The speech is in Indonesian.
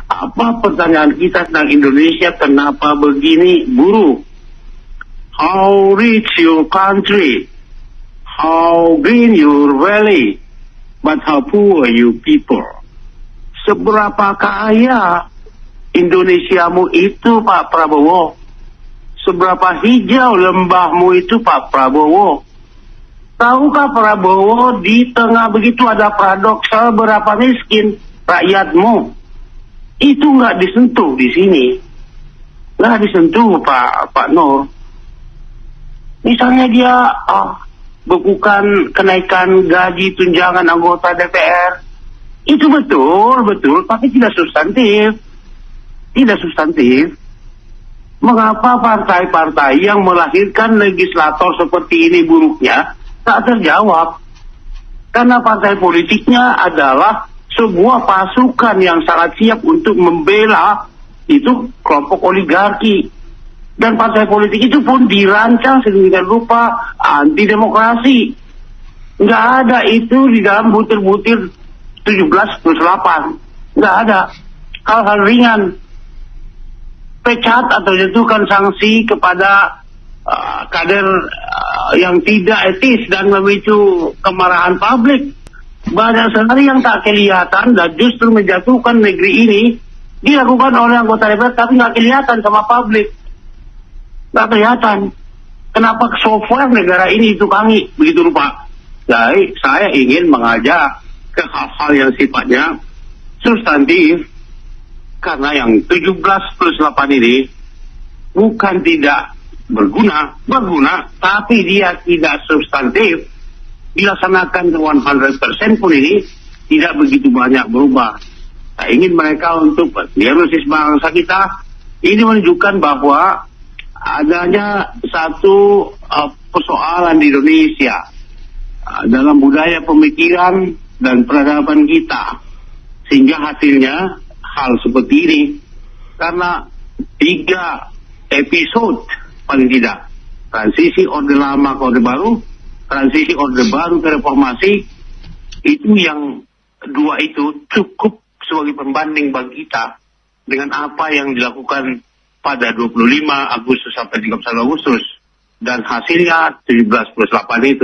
Apa pertanyaan kita tentang Indonesia, kenapa begini buruk? How rich your country, how green your valley, but how poor you people. Seberapa kaya Indonesiamu itu, Pak Prabowo? Seberapa hijau lembahmu itu, Pak Prabowo? Tahukah Prabowo, di tengah begitu ada paradoks, seberapa miskin rakyatmu? Itu nggak disentuh di sini. Nggak disentuh, Pak Nur. Misalnya dia bekukan kenaikan gaji tunjangan anggota DPR. Itu betul, tapi tidak substantif. Tidak substantif. Mengapa partai-partai yang melahirkan legislator seperti ini buruknya tak terjawab? Karena partai politiknya adalah sebuah pasukan yang sangat siap untuk membela itu kelompok oligarki. Dan partai politik itu pun dirancang sedemikian rupa anti demokrasi. Nggak ada itu di dalam butir-butir 17+8. Nggak ada. Hal-hal ringan. Pecat atau jatuhkan sanksi kepada kader yang tidak etis dan memicu kemarahan publik. Banyak sekali yang tak kelihatan dan justru menjatuhkan negeri ini dilakukan oleh anggota DPR tapi nggak kelihatan sama publik. Nggak kelihatan. Kenapa software negara ini ditukangi begitu rupa? Jadi saya ingin mengajak ke hal-hal yang sifatnya substantif, karena yang 17+8 ini bukan tidak berguna, tapi dia tidak substantif. Dilaksanakan 100% pun ini tidak begitu banyak berubah. Saya ingin mereka untuk diagnosis bangsa kita ini menunjukkan bahwa adanya satu persoalan di Indonesia dalam budaya pemikiran dan peradaban kita, sehingga hasilnya hal seperti ini. Karena 3 episode paling tidak, transisi orde lama ke orde baru, transisi orde baru ke reformasi, itu yang 2 itu cukup sebagai pembanding bagi kita dengan apa yang dilakukan pada 25 Agustus sampai 31 Agustus. Dan hasilnya 17+8 itu